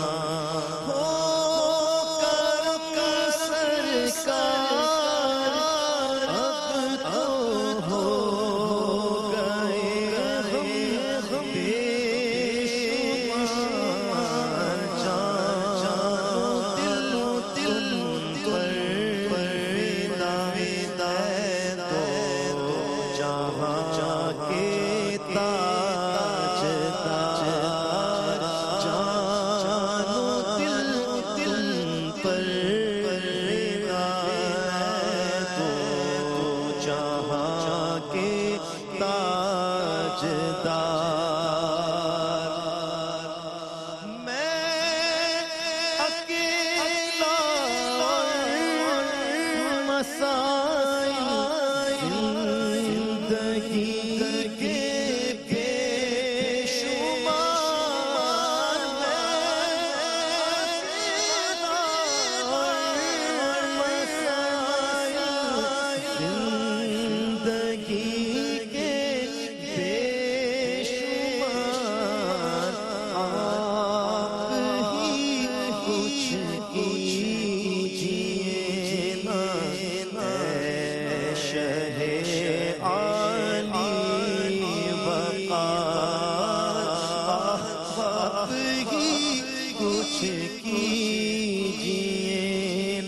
کیجئے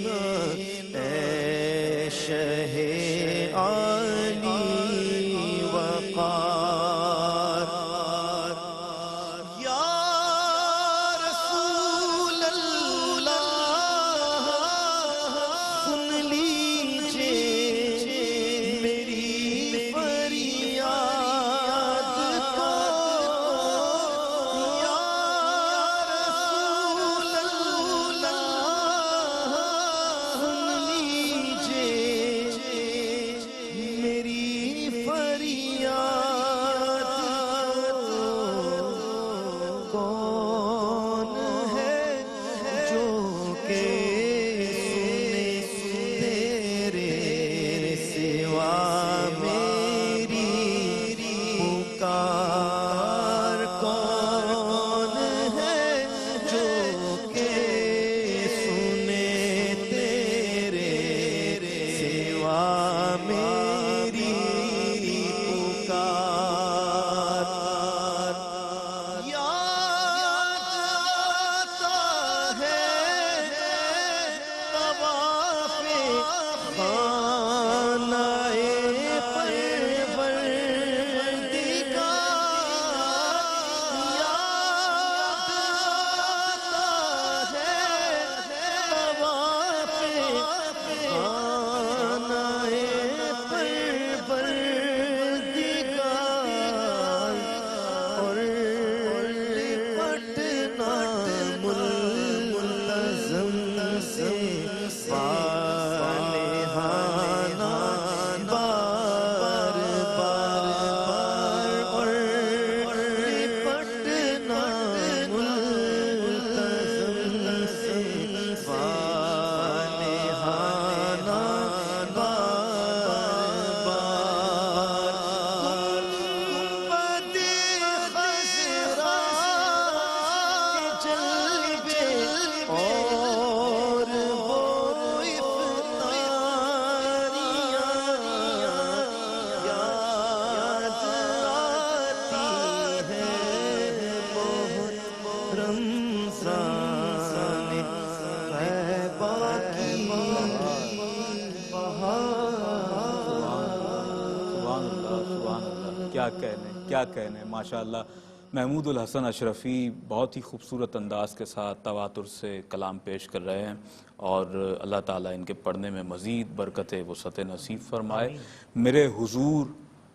نا اے شہ عالی وقار یا رسول اللہ سن لیجئے میری فریاد کو یا رسول اللہ سن لیجئے میری فریاد کون ہے جو کہ سنے تیرے سوا میری پکار کون ہے جو کہ سنے تیرے سوا میری پکار یاد آتا ہے طواف خانہ پروردگار یاد آتا ہے طواف خانہ پروردگار اور لپٹنا ملتزم سے صالحانہ بار بار اور لپٹنا ملتزم سے صالحانہ بار بار گنبد خضرا کے جلوے اور وہ افطاریاں یاد آتی ہے بہت رمضان غیبہ کی سبحان اللہ سبحان اللہ، کیا کہنے ماشاءاللہ۔ محمود الحسن اشرفی بہت ہی خوبصورت انداز کے ساتھ تواتر سے کلام پیش کر رہے ہیں، اور اللہ تعالیٰ ان کے پڑھنے میں مزید برکت وسعت نصیب فرمائے۔ میرے حضور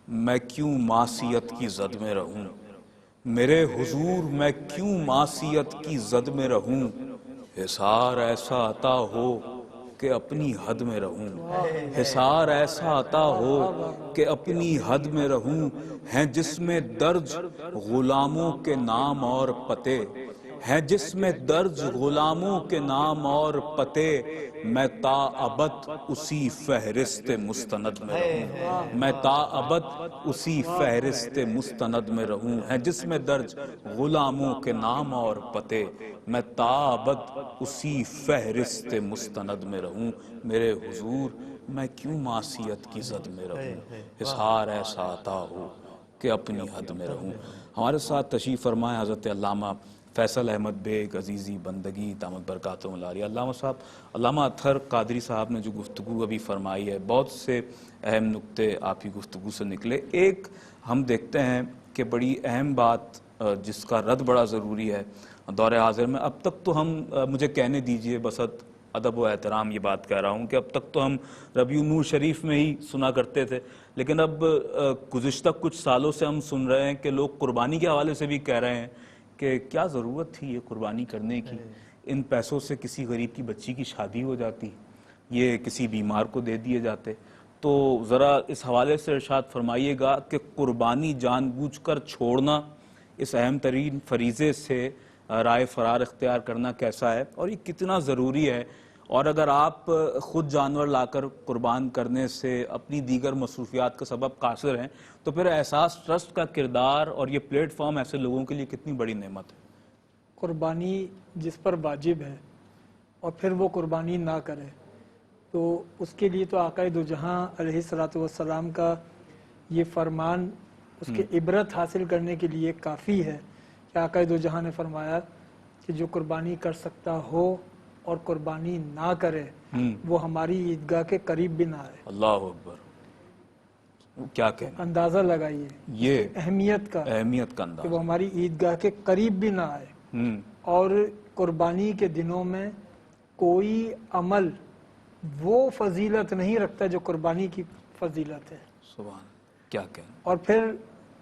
میں کیوں معصیت کی زد میں رہوں، میرے حضور میں کیوں معصیت کی زد میں رہوں، حصار ایسا عطا ہو کہ اپنی حد میں رہوں، حصار ایسا عطا ہو کہ اپنی حد میں رہوں، ہیں جس میں درج غلاموں کے نام اور پتے، ہیں جس میں درج غلاموں کے نام اور پتے، میں تا ابد اسی فہرست مستند میں رہوں، میں تا ابد اسی فہرست مستند میں رہوں، ہیں جس میں درج غلاموں کے نام اور پتے، میں تا ابد اسی فہرست مستند میں رہوں، میرے حضور میں کیوں معصیت کی زد میں رہوں، حصار ایسا عطا ہو کہ اپنی حد میں رہوں۔ ہمارے ساتھ تشریف فرمائے حضرت علامہ فیصل احمد بیگ عزیزی بندگی دامت برکاتہم العالیہ۔ علامہ صاحب، علامہ اطہر قادری صاحب نے جو گفتگو ابھی فرمائی ہے، بہت سے اہم نکتے آپ کی گفتگو سے نکلے۔ ایک ہم دیکھتے ہیں کہ بڑی اہم بات جس کا رد بڑا ضروری ہے دور حاضر میں، اب تک تو ہم مجھے کہنے دیجئے بسط ادب و احترام یہ بات کہہ رہا ہوں کہ اب تک تو ہم ربیع نور شریف میں ہی سنا کرتے تھے، لیکن اب گزشتہ کچھ سالوں سے ہم سن رہے ہیں کہ لوگ قربانی کے حوالے سے بھی کہہ رہے ہیں کہ کیا ضرورت تھی یہ قربانی کرنے کی، ان پیسوں سے کسی غریب کی بچی کی شادی ہو جاتی، یہ کسی بیمار کو دے دیے جاتے۔ تو ذرا اس حوالے سے ارشاد فرمائیے گا کہ قربانی جان بوجھ کر چھوڑنا، اس اہم ترین فریضے سے رائے فرار اختیار کرنا کیسا ہے اور یہ کتنا ضروری ہے، اور اگر آپ خود جانور لا کر قربان کرنے سے اپنی دیگر مصروفیات کا سبب قاصر ہیں تو پھر احساس ٹرسٹ کا کردار اور یہ پلیٹ فارم ایسے لوگوں کے لیے کتنی بڑی نعمت ہے۔ قربانی جس پر واجب ہے اور پھر وہ قربانی نہ کرے تو اس کے لیے تو آقا دو جہاں علیہ الصلوۃ والسلام کا یہ فرمان اس کے عبرت حاصل کرنے کے لیے کافی ہے کہ آقا دو جہاں نے فرمایا کہ جو قربانی کر سکتا ہو اور قربانی نہ کرے وہ ہماری عیدگاہ کے قریب بھی نہ آئے. اللہ اکبر. کیا کہنا, اندازہ لگائیے یہ اہمیت کا اہمیت کا کہ انداز. وہ ہماری عیدگاہ کے قریب بھی نہ آئے. اور قربانی کے دنوں میں کوئی عمل وہ فضیلت نہیں رکھتا جو قربانی کی فضیلت ہے. سبحان, کیا کہنا. اور پھر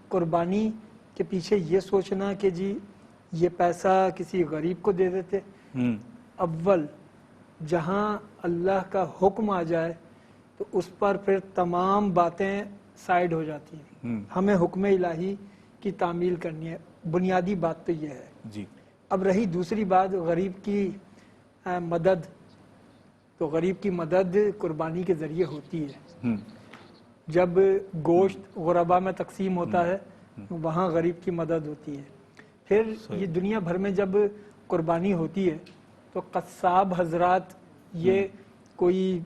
قربانی کے پیچھے یہ سوچنا کہ جی یہ پیسہ کسی غریب کو دے دیتے. اول جہاں اللہ کا حکم آ جائے تو اس پر پھر تمام باتیں سائیڈ ہو جاتی ہیں. ہمیں حکم الہی کی تعمیل کرنی ہے, بنیادی بات تو یہ ہے. جی. اب رہی دوسری بات غریب کی مدد, تو غریب کی مدد قربانی کے ذریعے ہوتی ہے. جب گوشت غربا میں تقسیم ہوتا ہے وہاں غریب کی مدد ہوتی ہے. پھر یہ دنیا بھر میں جب قربانی ہوتی ہے تو قصاب حضرات یہ کوئی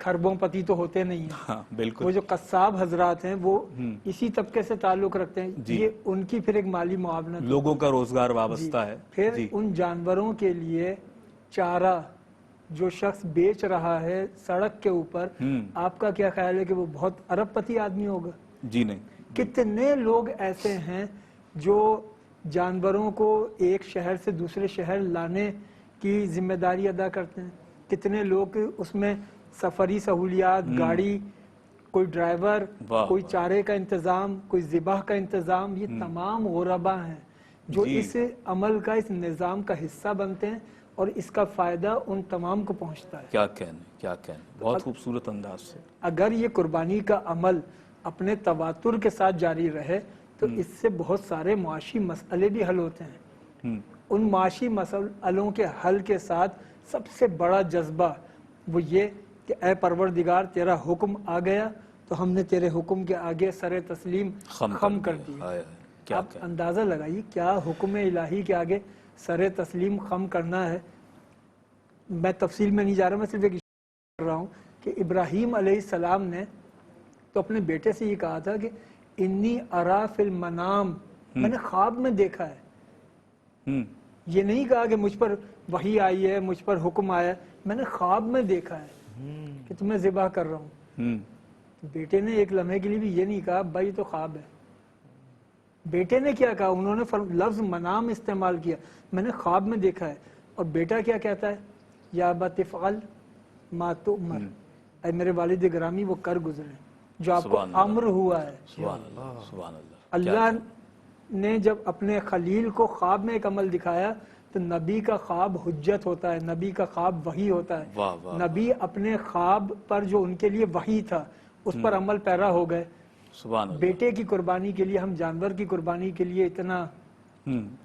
کھربوں پتی تو ہوتے نہیں ہیں. ہاں بالکل. وہ جو قصاب حضرات ہیں وہ اسی طبقے سے تعلق رکھتے ہیں. یہ ان کی پھر ایک مالی معاونت, لوگوں کا روزگار وابستہ ہے. پھر ان جانوروں کے لیے چارہ جو شخص بیچ رہا ہے سڑک کے اوپر, آپ کا کیا خیال ہے کہ وہ بہت ارب پتی آدمی ہوگا؟ جی نہیں. کتنے لوگ ایسے ہیں جو جانوروں کو ایک شہر سے دوسرے شہر لانے کی ذمہ داری ادا کرتے ہیں. کتنے لوگ اس میں سفری سہولیات, گاڑی, کوئی ڈرائیور, کوئی چارے کا انتظام, کوئی ذبح کا انتظام, یہ تمام غربا ہیں جو اس عمل کا, اس نظام کا حصہ بنتے ہیں اور اس کا فائدہ ان تمام کو پہنچتا ہے. کیا کہنے, کیا کہنے, بہت خوبصورت انداز سے. اگر یہ قربانی کا عمل اپنے تواتر کے ساتھ جاری رہے تو اس سے بہت سارے معاشی مسئلے بھی حل ہوتے ہیں. ان معاشی مسئلوں کے حل کے ساتھ سب سے بڑا جذبہ وہ یہ کہ اے پروردگار تیرا حکم آ گیا تو ہم نے تیرے حکم کے آگے سر تسلیم خم کر دیا. آپ اندازہ لگائیے کیا حکم الہی کے آگے سر تسلیم خم کرنا ہے. میں تفصیل میں نہیں جا رہا, میں صرف ایک اشارہ کر رہا ہوں کہ ابراہیم علیہ السلام نے تو اپنے بیٹے سے یہ کہا تھا کہ انی ارا فی المنام, میں نے خواب میں دیکھا ہے. یہ نہیں کہا کہ مجھ پر وحی آئی ہے, مجھ پر حکم آیا ہے, میں نے خواب میں دیکھا ہے کہ تمہیں ذبح کر رہا ہوں. بیٹے نے ایک لمحے کے لیے بھی یہ نہیں کہا بھائی تو خواب ہے. بیٹے نے کیا کہا, انہوں نے لفظ منام استعمال کیا, میں نے خواب میں دیکھا ہے. اور بیٹا کیا کہتا ہے, یا ابت افعل ما تؤمر, اے میرے والد گرامی وہ کر گزرے جو آپ کو امر ہوا ہے. سبحان اللہ, سبحان اللہ. اللہ نے جب اپنے خلیل کو خواب میں ایک عمل دکھایا تو نبی کا خواب حجت ہوتا ہے, نبی کا خواب وحی ہوتا ہے. نبی اپنے خواب پر جو ان کے لیے وحی تھا اس پر عمل پیرا ہو گئے. سبحان اللہ. بیٹے کی قربانی کے لیے, ہم جانور کی قربانی کے لیے اتنا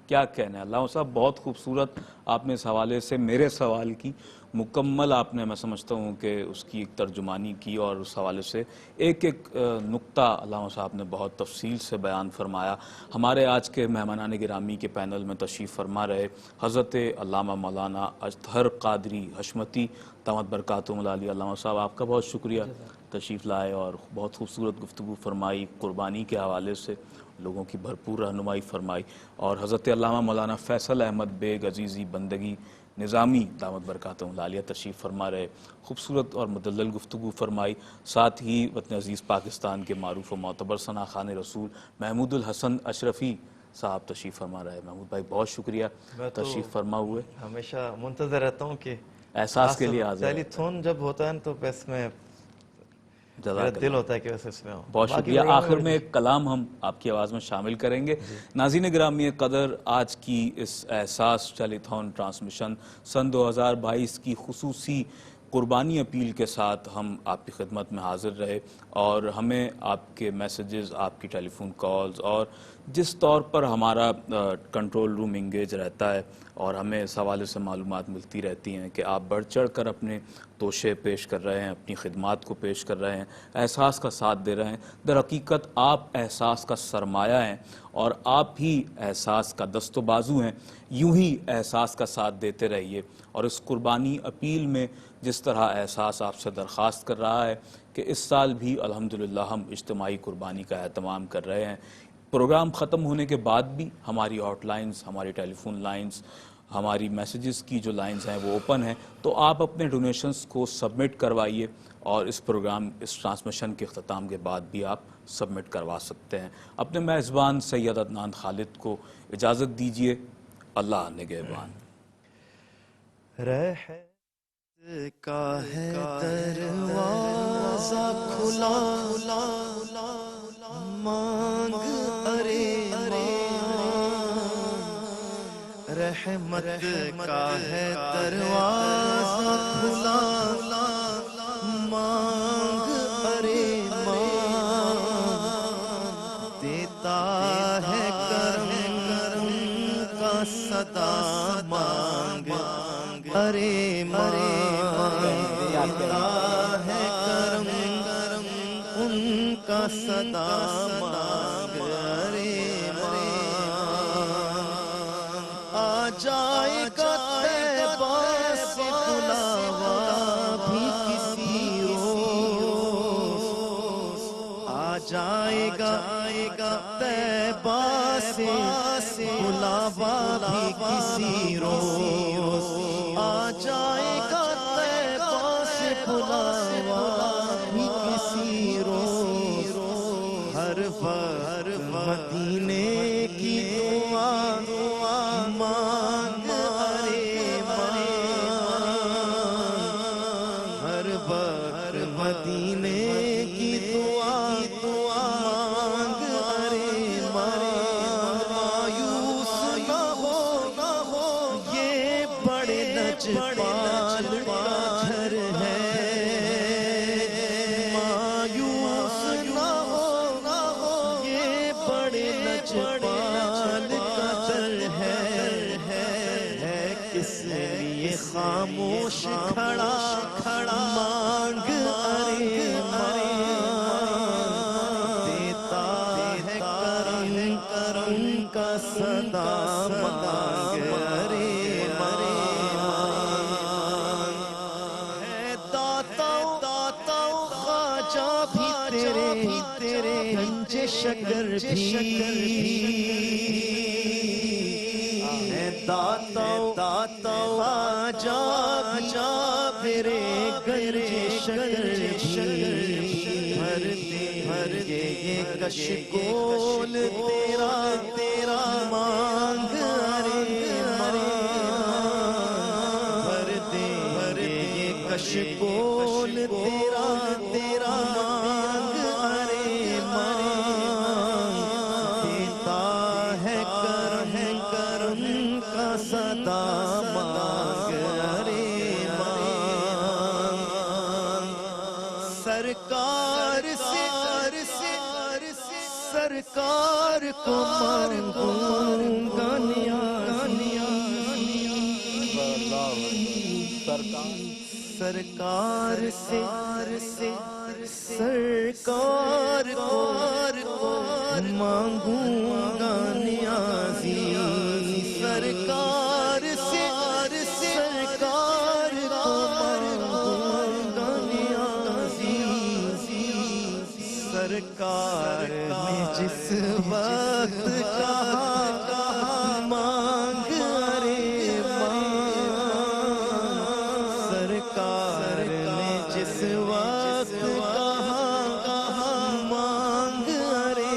کیا کہنا ہے. علامہ صاحب بہت خوبصورت آپ نے اس حوالے سے میرے سوال کی مکمل آپ نے, میں سمجھتا ہوں کہ اس کی ایک ترجمانی کی, اور اس حوالے سے ایک ایک نقطہ علامہ صاحب نے بہت تفصیل سے بیان فرمایا. ہمارے آج کے مہمانان گرامی کے پینل میں تشریف فرما رہے حضرت علامہ مولانا اطہر قادری حشمتی دامت برکاتہم العالیہ. علامہ صاحب آپ کا بہت شکریہ تشریف لائے اور بہت خوبصورت گفتگو فرمائی, قربانی کے حوالے سے لوگوں کی بھرپور رہنمائی فرمائی. اور حضرت علامہ مولانا فیصل احمد بیگ عزیزی بندگی نظامی دامت برکاتہم العالیہ تشریف فرما رہے, خوبصورت اور مدلل گفتگو فرمائی. ساتھ ہی وطن عزیز پاکستان کے معروف و معتبر ثنا خان رسول محمود الحسن اشرفی صاحب تشریف فرما رہے. محمود بھائی بہت شکریہ تشریف فرما ہوئے. ہمیشہ منتظر رہتا ہوں کہ احساس کے لیے حاضر ٹیلی تھون جب ہوتا ہے تو بس میں میرا دل ہوتا ہے کہ ویسے اس میں ہوں. بہت شکریہ. آخر میں ایک کلام ہم آپ کی آواز میں شامل کریں گے. ناظرین گرامی قدر, آج کی اس احساس ٹیلی تھون ٹرانسمیشن سن 2022 کی خصوصی قربانی اپیل کے ساتھ ہم آپ کی خدمت میں حاضر رہے, اور ہمیں آپ کے میسیجز, آپ کی ٹیلی فون کالز اور جس طور پر ہمارا کنٹرول روم انگیج رہتا ہے اور ہمیں اس حوالے سے معلومات ملتی رہتی ہیں کہ آپ بڑھ چڑھ کر اپنے توشے پیش کر رہے ہیں, اپنی خدمات کو پیش کر رہے ہیں, احساس کا ساتھ دے رہے ہیں. در حقیقت آپ احساس کا سرمایہ ہیں اور آپ ہی احساس کا دست و بازو ہیں. یوں ہی احساس کا ساتھ دیتے رہیے. اور اس قربانی اپیل میں جس طرح احساس آپ سے درخواست کر رہا ہے کہ اس سال بھی الحمدللہ ہم اجتماعی قربانی کا اہتمام کر رہے ہیں, پروگرام ختم ہونے کے بعد بھی ہماری آؤٹ لائنز، ہماری ٹیلی فون لائنز، ہماری میسیجز کی جو لائنز ہیں وہ اوپن ہیں، تو آپ اپنے ڈونیشنز کو سبمٹ کروائیے اور اس پروگرام اس ٹرانسمیشن کے اختتام کے بعد بھی آپ سبمٹ کروا سکتے ہیں. اپنے میزبان سید عدنان خالد کو اجازت دیجیے. اللہ نگہبان. کا ہے دروازہ کھلا، مانگ ارے رحمت کا ہے دروازہ کھلا، مانگ ارے دیتا ہے کرم کا صدا، مانگ ارے دیتا ہے کرم ان کا صدا، مانگ ارے آ جائے گا طیبہ سے بلاوا بھی کسی روز، آ جائے گا طیبہ سے بلاوا بھی کسی روز، آ جائے گا طیبہ سے بلاوا بھی کسی روز، ہر وقت مدینے کی دعا مانگ ارے ہر وقت مدینے کی دعا مانگ ارے مایوس نہ ہو یہ بڑے لجپال گھر ہے، مایوس نہ ہو یہ بڑے لجپال کا در ہے، کس لیے خاموش کھڑا مانگ ارے دیتا ہے کرم کا صدا، مانگ ارے ہے داتا خواجہ بھی تیرے گنج شکر بھی ہے، داتا خواجہ تیرے گنج شکر بھی، بھر دے یہ کشکول تیرا مانگ ارے بھر دے یہ کشکول تیرا مانگ ارے دیتا ہے کرم کا صدا، مانگ ارے سرکار کو مانگوں گا سرکار سے سرکار کو مانگوں گا نیازی، سرکار سے سرکار کو مانگوں گا نیازی، سرکار نے جس وقت کہا مانگ ارے سرکار نے جس وقت کہا مانگ ارے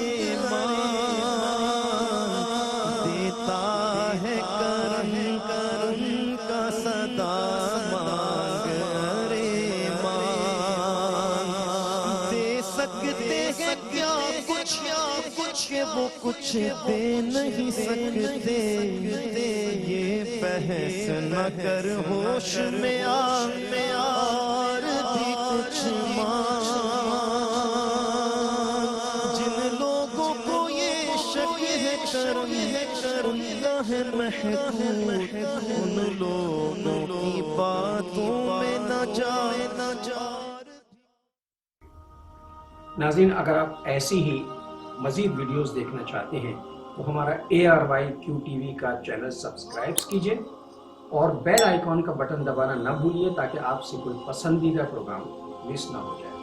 دیتا ہے کرم کا صدا، مانگ ارے دے سکتے ہیں کیا کچھ کہ وہ کچھ دے نہیں سکتے، یہ بحث نہ کر ہوش میں اور بھی کچھ جن لوگوں کو یہ شک ہے کرم کا ہے محدود، ان لوگوں کی باتوں میں نہ جائے ناظرین، اگر آپ ایسی ہی مزید ویڈیوز دیکھنا چاہتے ہیں تو ہمارا ARYQ TV کا چینل سبسکرائب کیجئے اور بیل آئیکن کا بٹن دبانا نہ بھولیے تاکہ آپ سے کوئی پسندیدہ پروگرام مس نہ ہو جائے.